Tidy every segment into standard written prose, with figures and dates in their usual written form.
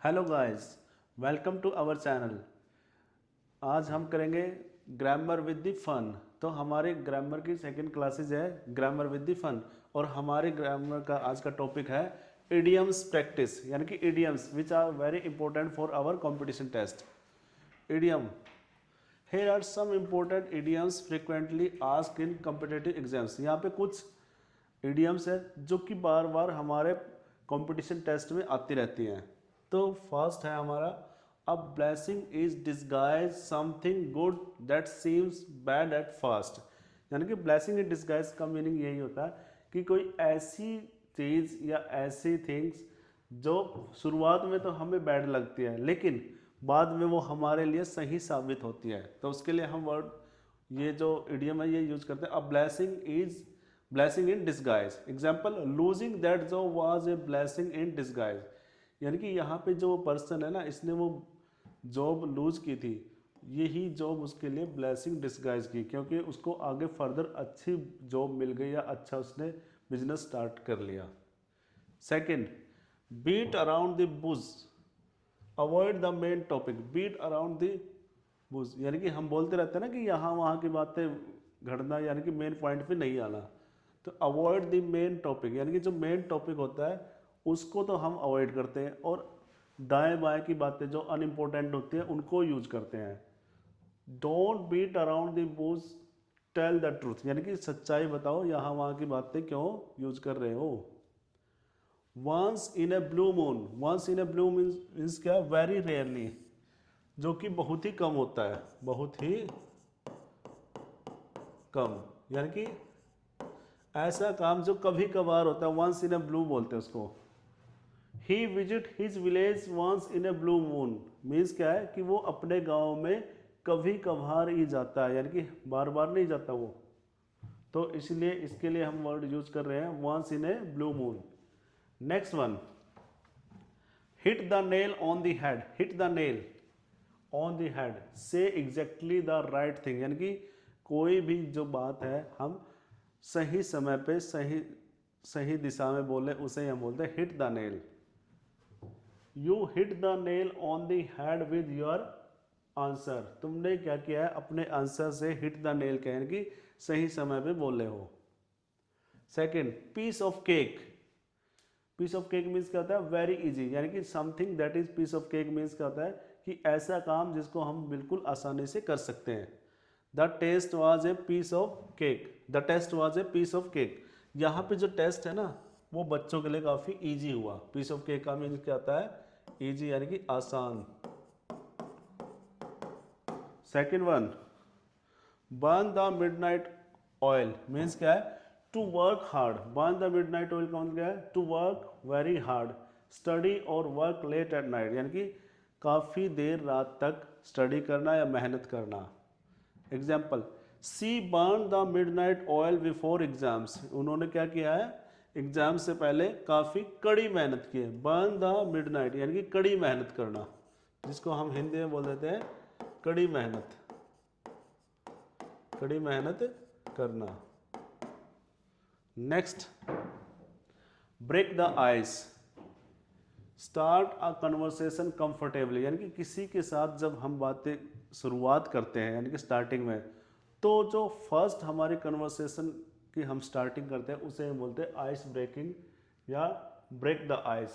Hello guys, welcome to our channel. आज हम करेंगे ग्रामर विद द फन। तो हमारी ग्रामर की सेकंड क्लासेज है ग्रामर विद द फन, और हमारे ग्रामर का आज का टॉपिक है इडियम्स प्रैक्टिस, यानी कि idioms which are very important for our competition test. Idiom, here are some important idioms frequently asked in competitive exams। यहाँ पे कुछ idioms है जो कि बार बार हमारे competition टेस्ट में आती रहती हैं। तो फर्स्ट है हमारा a blessing is disguise something good that seems bad at first। यानी कि blessing in disguise का मीनिंग यही होता है कि कोई ऐसी चीज़ या ऐसी थिंग्स जो शुरुआत में तो हमें बैड लगती है लेकिन बाद में वो हमारे लिए सही साबित होती है। तो उसके लिए हम वर्ड ये जो इडियम है ये यूज करते हैं। A blessing in disguise. Example, losing that job was a blessing in disguise. यानी कि यहाँ पे जो पर्सन है ना, इसने वो जॉब लूज की थी, यही जॉब उसके लिए ब्लेसिंग डिस्गाइज की, क्योंकि उसको आगे फर्दर अच्छी जॉब मिल गई या अच्छा उसने बिजनेस स्टार्ट कर लिया। Second, beat around the bush, avoid the main topic. Beat around the bush यानी कि हम बोलते रहते हैं ना कि यहाँ वहाँ की बातें घटना, यानी कि मेन पॉइंट पे नहीं आना। तो अवॉइड द मेन टॉपिक यानी कि जो मेन टॉपिक होता है उसको तो हम अवॉइड करते हैं, और दाएं बाएं की बातें जो अनइम्पोर्टेंट होती हैं उनको यूज करते हैं। Don't beat around the bush, tell the truth, यानी कि सच्चाई बताओ, यहाँ वहाँ की बातें क्यों यूज कर रहे हो। Once in a blue moon, once in a blue means क्या, वेरी रेयरली, जो कि बहुत ही कम होता है, बहुत ही कम, यानी कि ऐसा काम जो कभी कभार होता है, वंस इन ए ब्लू बोलते हैं उसको। He visit his village once in a blue moon means क्या है कि वो अपने गांव में कभी कभार ही जाता है, यानी कि बार बार नहीं जाता वो। तो इसलिए इसके लिए हम वर्ड यूज कर रहे हैं once in a blue moon. Next one, hit the nail on the head. Hit the nail on the head, say exactly the right thing, यानी कि कोई भी जो बात है हम सही समय पे सही दिशा में बोले उसे हम बोलते हैं hit the nail. You hit the nail on the head with your answer. तुमने क्या किया है, अपने आंसर से हिट द नेल कह, यानी कि सही समय पे बोले हो। Second, piece of cake. Piece of cake means क्या होता है, वेरी इजी, यानी कि something that is piece of cake means क्या होता है कि ऐसा काम जिसको हम बिल्कुल आसानी से कर सकते हैं। The test was a piece of cake, the test was a piece of cake. यहाँ पे जो टेस्ट है ना वो बच्चों के लिए काफ़ी ईजी हुआ। पीस ऑफ केक का मीन्स क्या होता है, ईजी, यानी कि आसान। Second one, burn the midnight oil means क्या है, to work hard. Burn the midnight oil का मतलब क्या है, to work very hard, study और वर्क लेट एट नाइट, यानी कि काफ़ी देर रात तक स्टडी करना या मेहनत करना। Example, see burn the midnight oil before exams. उन्होंने क्या किया है, एग्जाम से पहले काफ़ी कड़ी मेहनत की है। बर्न द मिडनाइट यानी कि कड़ी मेहनत करना, जिसको हम हिंदी में बोल देते हैं कड़ी मेहनत, कड़ी मेहनत करना। Next, break the ice, start a conversation comfortably, यानी कि किसी के साथ जब हम बातें शुरुआत करते हैं, यानी कि स्टार्टिंग में, तो जो फर्स्ट हमारी कन्वर्सेशन की हम स्टार्टिंग करते हैं उसे हम बोलते हैं आइस ब्रेकिंग या break the ice.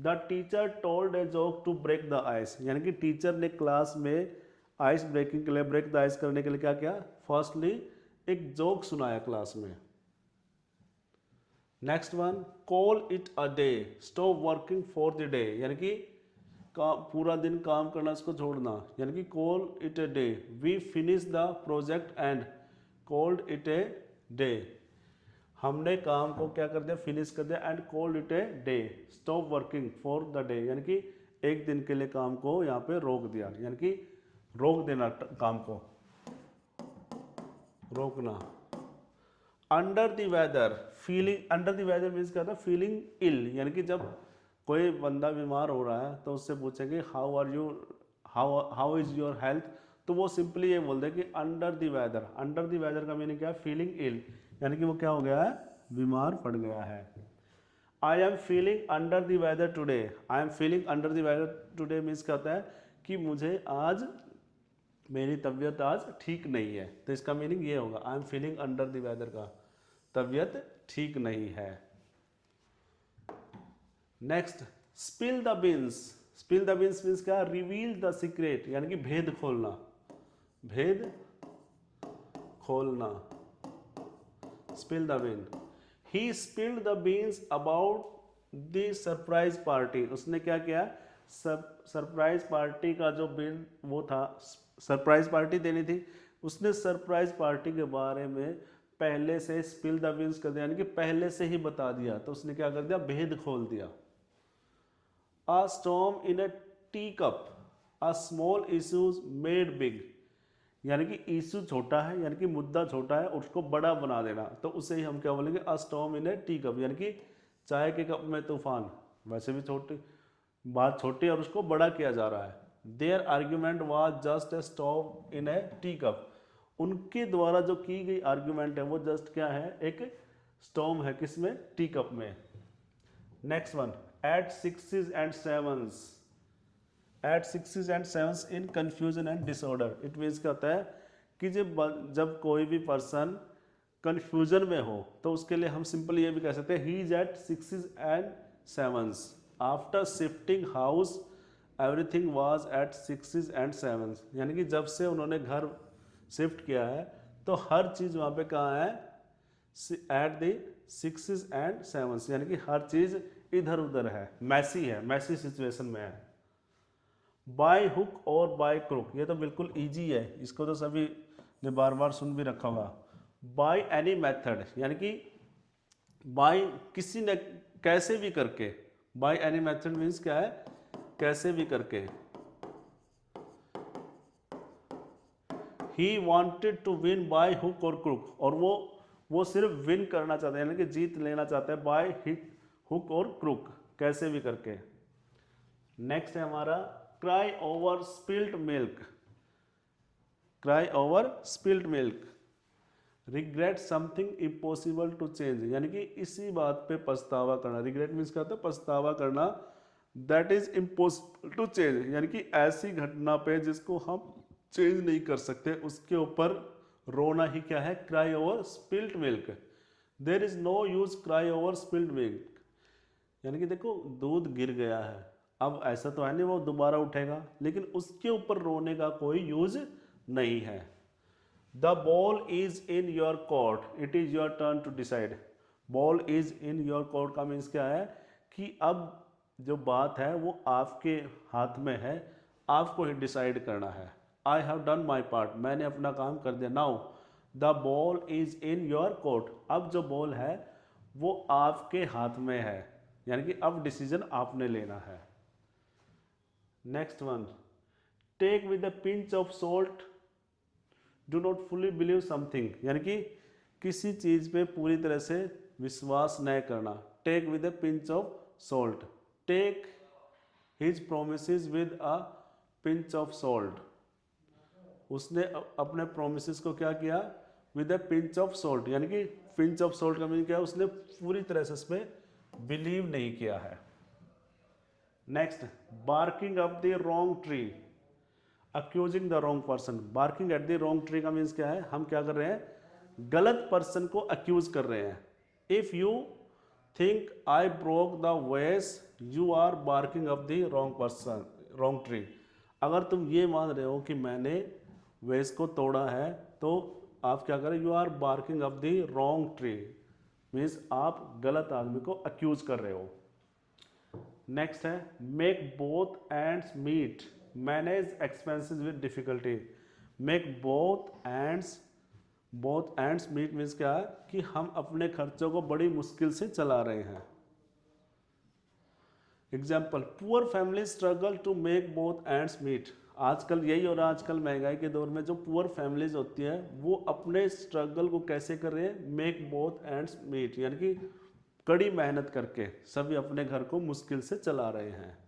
The teacher told a joke to break the ice, यानी कि टीचर ने क्लास में आइस ब्रेकिंग के लिए, ब्रेक द आइस करने के लिए क्या किया, फर्स्टली एक जोक सुनाया क्लास में। Next one, call it a day, stop working for the day, यानी कि पूरा दिन काम करना इसको छोड़ना, यानी कि call it a day. We finish the project and called it a day. हमने काम को क्या कर दिया, फिनिश कर दिया, and called it a day. Stop working for the day, यानी कि एक दिन के लिए काम को यहाँ पे रोक दिया, यानी कि रोक देना, काम को रोकना। Under the weather, feeling, under the weather means क्या था, फीलिंग इल, यानी कि जब कोई बंदा बीमार हो रहा है तो उससे पूछेंगे how are you, how is your health, तो वो सिंपली ये बोल दे कि under the weather. Under the weather का मीनिंग क्या है, फीलिंग इल, यानी कि वो क्या हो गया है, बीमार पड़ गया है। I am feeling under the weather today. I am feeling under the weather today means क्या होता है कि मुझे आज मेरी तबीयत आज ठीक नहीं है, तो इसका मीनिंग ये होगा I am feeling under the weather का तबीयत ठीक नहीं है। Next, spill the beans. Spill the beans means क्या, रिवील द सीक्रेट, यानी कि भेद खोलना, भेद खोलना, spill the bean. He spilled the beans about the surprise party. उसने क्या किया, सरप्राइज पार्टी का जो बिल वो था, सरप्राइज पार्टी देनी थी, उसने सरप्राइज पार्टी के बारे में पहले से स्पिल द बीन्स कर दिया, यानी कि पहले से ही बता दिया। तो उसने क्या कर दिया, भेद खोल दिया। अ storm in a tea cup, a small issues made big, यानी कि इशू छोटा है, यानी कि मुद्दा छोटा है, उसको बड़ा बना देना, तो उसे ही हम क्या बोलेंगे, अ स्टॉर्म इन अ टी कप, यानी कि चाय के कप में तूफान। वैसे भी छोटी बात छोटी और उसको बड़ा किया जा रहा है। Their argument was just a storm in a teacup. उनके द्वारा जो की गई आर्ग्यूमेंट है वो जस्ट क्या है, एक स्टॉर्म है, किसमें, टी कप में। Next one, at sixes and sevens. At sixes and sevens in confusion and disorder. It means क्या होता है कि जब कोई भी पर्सन कंफ्यूजन में हो तो उसके लिए हम सिंपल ये भी कह सकते हैं, he is at sixes and sevens. After shifting house everything was at sixes and sevens, यानी कि जब से उन्होंने घर शिफ्ट किया है तो हर चीज़ वहाँ पे कहाँ है, at the sixes and sevens, यानी कि हर चीज़ इधर उधर है, मैसी है, मैसी सिचुएशन में है। बाय हुक और बाय क्रुक, ये तो बिल्कुल इजी है, इसको तो सभी ने बार बार सुन भी रखा होगा। बाय एनी मेथड, यानी कि बाय किसी ने कैसे भी करके, बाय एनी मेथड मीन्स क्या है, कैसे भी करके। He wanted to win by hook और क्रुक, और वो सिर्फ विन करना चाहता है, यानी कि जीत लेना चाहता है, बाय हुक और क्रुक, कैसे भी करके। नेक्स्ट है हमारा cry over spilled milk. Cry over spilled milk, regret something impossible to change, यानी कि इसी बात पे पछतावा करना। रिग्रेट मीन्स क्या होता है, पछतावा करना। That is impossible to change, यानी कि ऐसी घटना पे जिसको हम चेंज नहीं कर सकते, उसके ऊपर रोना ही क्या है, cry over spilled milk. There is no use cry over spilled milk, यानी कि देखो दूध गिर गया है, अब ऐसा तो है नहीं वो दोबारा उठेगा, लेकिन उसके ऊपर रोने का कोई यूज नहीं है। The ball is in your court, it is your turn to decide. Ball is in your court का मीन्स क्या है कि अब जो बात है वो आपके हाथ में है, आपको ही डिसाइड करना है। I have done my part, मैंने अपना काम कर दिया। Now the ball is in your court, अब जो बॉल है वो आपके हाथ में है, यानी कि अब डिसीजन आपने लेना है। Next one, take with a pinch of salt, do not fully believe something, यानी कि किसी चीज़ पे पूरी तरह से विश्वास न करना। Take with a pinch of salt, take his promises with a pinch of salt. उसने अपने प्रोमिसेस को क्या किया, with a pinch of salt, यानी कि पिंच ऑफ सॉल्ट का मीनिंग क्या है, उसने पूरी तरह से उसमें बिलीव नहीं किया है। Next, barking up the wrong tree, accusing the wrong person. Barking at the wrong tree का मीन्स क्या है, हम क्या कर रहे हैं, गलत पर्सन को अक्यूज कर रहे हैं। If you think I broke the vase, you are barking up the wrong person, wrong tree. अगर तुम ये मान रहे हो कि मैंने वेस को तोड़ा है, तो आप क्या करें, you are barking up the wrong tree, means आप गलत आदमी को अक्यूज कर रहे हो। नेक्स्ट है make both ends meet, manage expenses with difficulty. Make both ends meet means क्या है कि हम अपने खर्चों को बड़ी मुश्किल से चला रहे हैं। Example, poor family struggle to make both ends meet. आजकल यही हो रहा है, आजकल महंगाई के दौर में जो पुअर फैमिलीज होती है वो अपने स्ट्रगल को कैसे कर रहे हैं, मेक बोथ एंड्स मीट, यानी कि कड़ी मेहनत करके सभी अपने घर को मुश्किल से चला रहे हैं।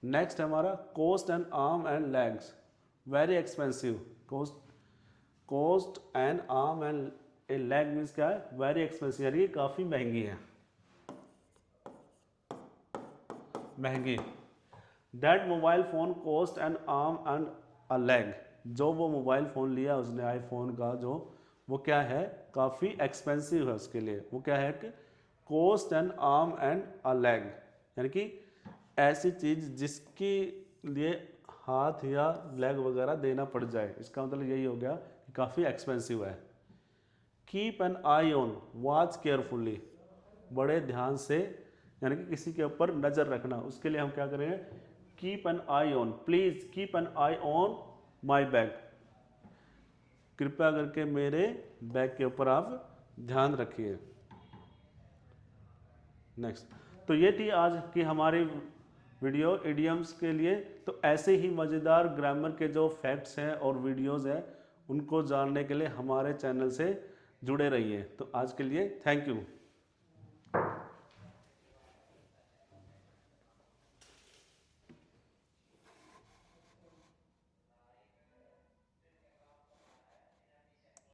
नेक्स्ट हमारा cost and arm and legs, very expensive. Cost and arm and a leg means क्या है, वेरी एक्सपेंसिव, यानी कि काफ़ी महंगी है। महंगी। That mobile phone cost N arm and a leg, जो वो मोबाइल फ़ोन लिया उसने आईफोन का जो, वो क्या है, काफ़ी एक्सपेंसिव है उसके लिए। वो क्या है कि cost N arm and a leg, यानी कि ऐसी चीज़ जिसके लिए हाथ या लेग वगैरह देना पड़ जाए, इसका मतलब यही हो गया कि काफ़ी एक्सपेंसिव है। Keep an I on, watch carefully, बड़े ध्यान से, यानी कि किसी के ऊपर नज़र रखना, उसके लिए हम क्या करेंगे, keep an I on, please keep an I on my bag, कृपया करके मेरे बैग के ऊपर आप ध्यान रखिए। नेक्स्ट, तो ये थी आज की हमारी वीडियो इडियम्स के लिए। तो ऐसे ही मज़ेदार ग्रामर के जो फैक्ट्स हैं और वीडियोज़ हैं, उनको जानने के लिए हमारे चैनल से जुड़े रहिए। तो आज के लिए थैंक यू।